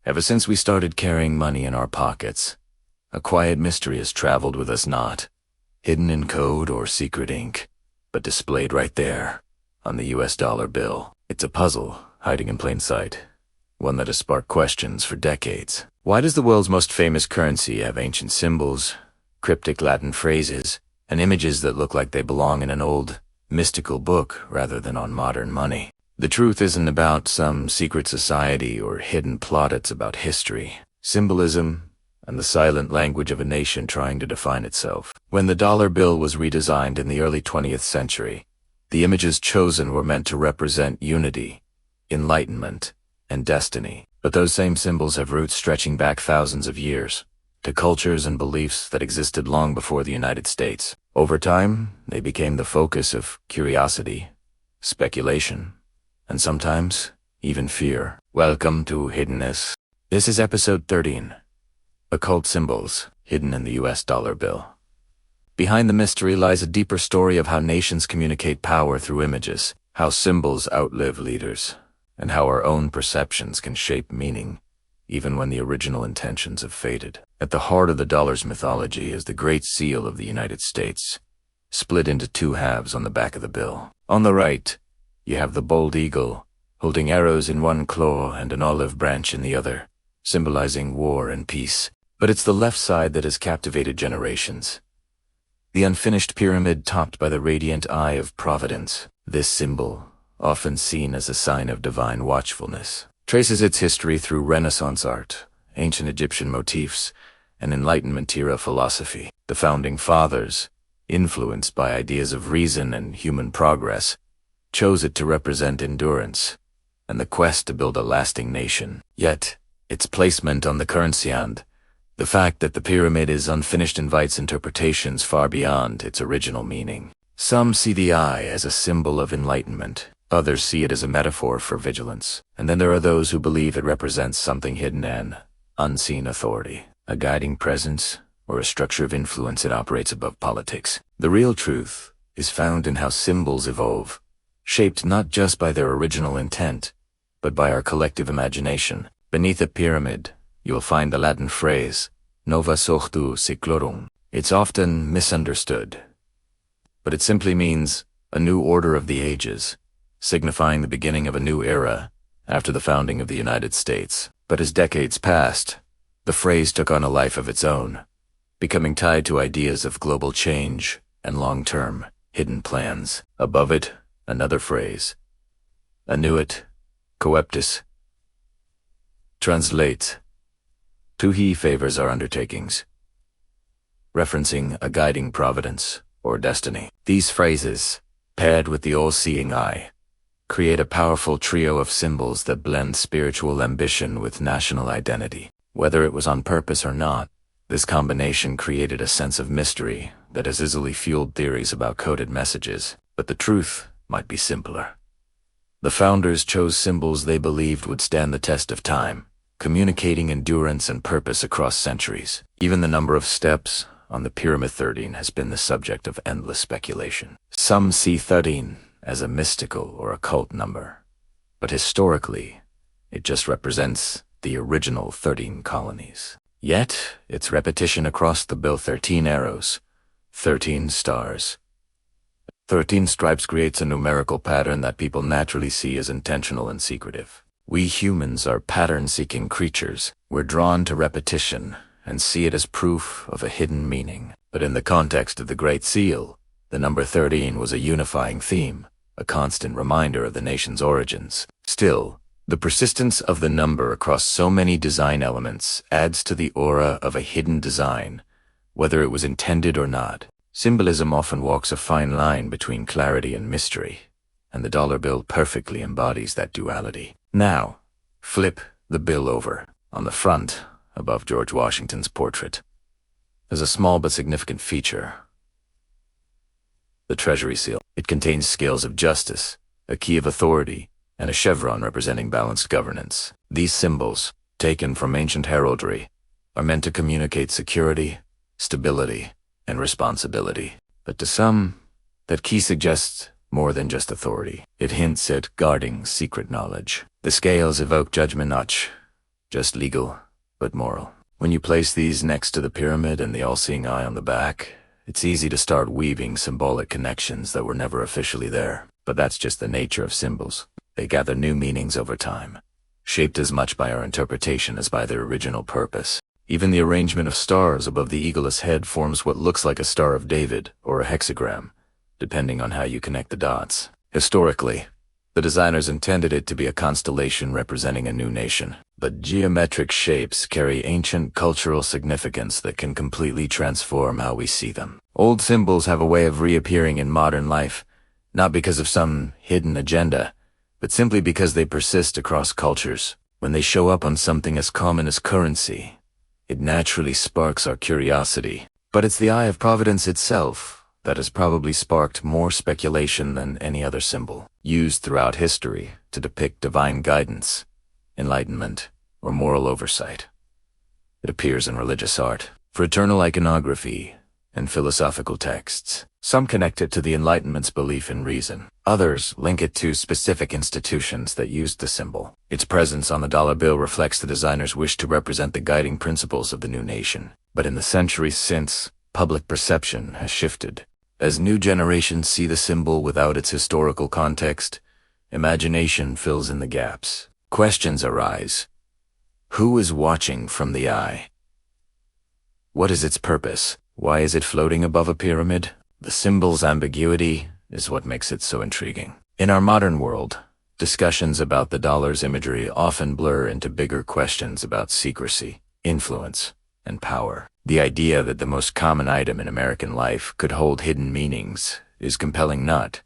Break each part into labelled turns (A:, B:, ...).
A: Ever since we started carrying money in our pockets, a quiet mystery has traveled with us, not hidden in code or secret ink, but displayed right there on the US dollar bill. It's a puzzle hiding in plain sight, one that has sparked questions for decades. Why does the world's most famous currency have ancient symbols, cryptic Latin phrases, and images that look like they belong in an old, mystical book rather than on modern money? The truth isn't about some secret society or hidden plot, it's about history, symbolism, and the silent language of a nation trying to define itself. When the dollar bill was redesigned in the early 20th century, the images chosen were meant to represent unity, enlightenment, and destiny. But those same symbols have roots stretching back thousands of years, to cultures and beliefs that existed long before the United States. Over time, they became the focus of curiosity, speculation, and sometimes even fear. Welcome to Hiddenness. This is episode 13, Occult Symbols Hidden in the US Dollar Bill. Behind the mystery lies a deeper story of how nations communicate power through images, how symbols outlive leaders, and how our own perceptions can shape meaning, even when the original intentions have faded. At the heart of the dollar's mythology is the Great Seal of the United States, split into two halves on the back of the bill. On the right, you have the bald eagle, holding arrows in one claw and an olive branch in the other, symbolizing war and peace. But it's the left side that has captivated generations. The unfinished pyramid topped by the radiant eye of Providence. This symbol, often seen as a sign of divine watchfulness, traces its history through Renaissance art, ancient Egyptian motifs, and Enlightenment-era philosophy. The founding fathers, influenced by ideas of reason and human progress, chose it to represent endurance and the quest to build a lasting nation. Yet, its placement on the currency and the fact that the pyramid is unfinished invites interpretations far beyond its original meaning. Some see the eye as a symbol of enlightenment, others see it as a metaphor for vigilance, and then there are those who believe it represents something hidden and unseen authority, a guiding presence, or a structure of influence that operates above politics. The real truth is found in how symbols evolve, shaped not just by their original intent, but by our collective imagination. Beneath a pyramid, you will find the Latin phrase, Nova Sortu Seclorum. It's often misunderstood, but it simply means a new order of the ages, signifying the beginning of a new era after the founding of the United States. But as decades passed, the phrase took on a life of its own, becoming tied to ideas of global change and long-term, hidden plans. Above it, another phrase, Annuit Coeptis. Translate, to he favors our undertakings, referencing a guiding providence or destiny. These phrases, paired with the all-seeing eye, create a powerful trio of symbols that blend spiritual ambition with national identity. Whether it was on purpose or not, this combination created a sense of mystery that has easily fueled theories about coded messages. But the truth might be simpler. The founders chose symbols they believed would stand the test of time, communicating endurance and purpose across centuries. Even the number of steps on the Pyramid 13 has been the subject of endless speculation. Some see 13 as a mystical or occult number, but historically, it just represents the original 13 colonies. Yet, its repetition across the bill, 13 arrows, 13 stars, 13 stripes, creates a numerical pattern that people naturally see as intentional and secretive. We humans are pattern-seeking creatures. We're drawn to repetition and see it as proof of a hidden meaning. But in the context of the Great Seal, the number 13 was a unifying theme, a constant reminder of the nation's origins. Still, the persistence of the number across so many design elements adds to the aura of a hidden design, whether it was intended or not. Symbolism often walks a fine line between clarity and mystery, and the dollar bill perfectly embodies that duality. Now, flip the bill over. On the front, above George Washington's portrait, there's a small but significant feature: the Treasury Seal. It contains scales of justice, a key of authority, and a chevron representing balanced governance. These symbols, taken from ancient heraldry, are meant to communicate security, stability, and responsibility. But to some, that key suggests more than just authority. It hints at guarding secret knowledge. The scales evoke judgment, not just legal, but moral. When you place these next to the pyramid and the all-seeing eye on the back, it's easy to start weaving symbolic connections that were never officially there. But that's just the nature of symbols. They gather new meanings over time, shaped as much by our interpretation as by their original purpose. Even the arrangement of stars above the eagle's head forms what looks like a Star of David or a hexagram, depending on how you connect the dots. Historically, the designers intended it to be a constellation representing a new nation, but geometric shapes carry ancient cultural significance that can completely transform how we see them. Old symbols have a way of reappearing in modern life, not because of some hidden agenda, but simply because they persist across cultures. When they show up on something as common as currency, it naturally sparks our curiosity. But it's the eye of Providence itself that has probably sparked more speculation than any other symbol, used throughout history to depict divine guidance, enlightenment, or moral oversight. It appears in religious art, fraternal iconography, and philosophical texts. Some connect it to the Enlightenment's belief in reason. Others link it to specific institutions that used the symbol. Its presence on the dollar bill reflects the designer's wish to represent the guiding principles of the new nation. But in the centuries since, public perception has shifted. As new generations see the symbol without its historical context, imagination fills in the gaps. Questions arise. Who is watching from the eye? What is its purpose? Why is it floating above a pyramid? The symbol's ambiguity is what makes it so intriguing. In our modern world, discussions about the dollar's imagery often blur into bigger questions about secrecy, influence, and power. The idea that the most common item in American life could hold hidden meanings is compelling, not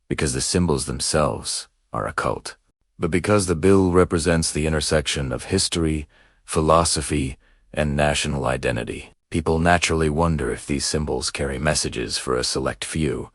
A: because the symbols themselves are occult, but because the bill represents the intersection of history, philosophy, and national identity. People naturally wonder if these symbols carry messages for a select few,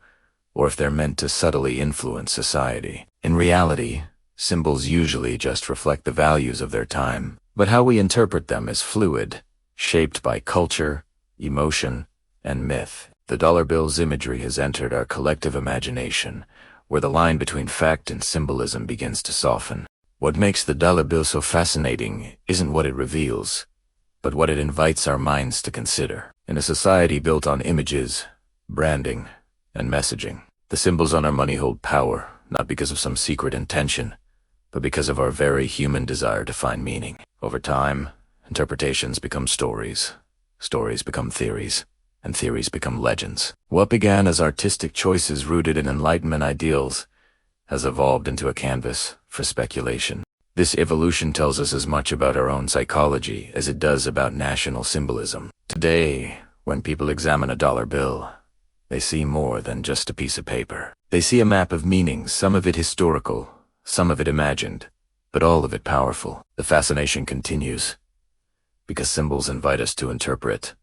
A: or if they're meant to subtly influence society. In reality, symbols usually just reflect the values of their time, but how we interpret them is fluid, shaped by culture, emotion, and myth. The dollar bill's imagery has entered our collective imagination, where the line between fact and symbolism begins to soften. What makes the dollar bill so fascinating isn't what it reveals, but what it invites our minds to consider. In a society built on images, branding, and messaging, the symbols on our money hold power, not because of some secret intention, but because of our very human desire to find meaning. Over time, interpretations become stories, stories become theories, and theories become legends. What began as artistic choices rooted in Enlightenment ideals has evolved into a canvas for speculation. This evolution tells us as much about our own psychology as it does about national symbolism. Today, when people examine a dollar bill, they see more than just a piece of paper. They see a map of meanings, some of it historical, some of it imagined, but all of it powerful. The fascination continues, because symbols invite us to interpret,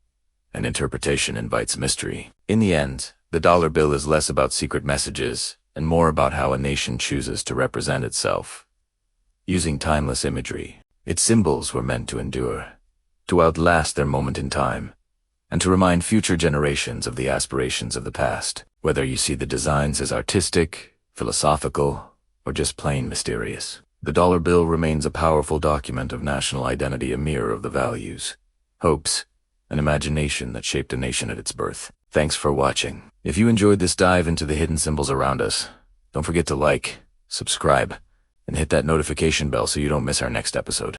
A: and interpretation invites mystery. In the end, the dollar bill is less about secret messages and more about how a nation chooses to represent itself. Using timeless imagery, its symbols were meant to endure, to outlast their moment in time, and to remind future generations of the aspirations of the past. Whether you see the designs as artistic, philosophical, or just plain mysterious, the dollar bill remains a powerful document of national identity, a mirror of the values, hopes, and imagination that shaped a nation at its birth. Thanks for watching. If you enjoyed this dive into the hidden symbols around us, don't forget to like, subscribe, and hit that notification bell so you don't miss our next episode.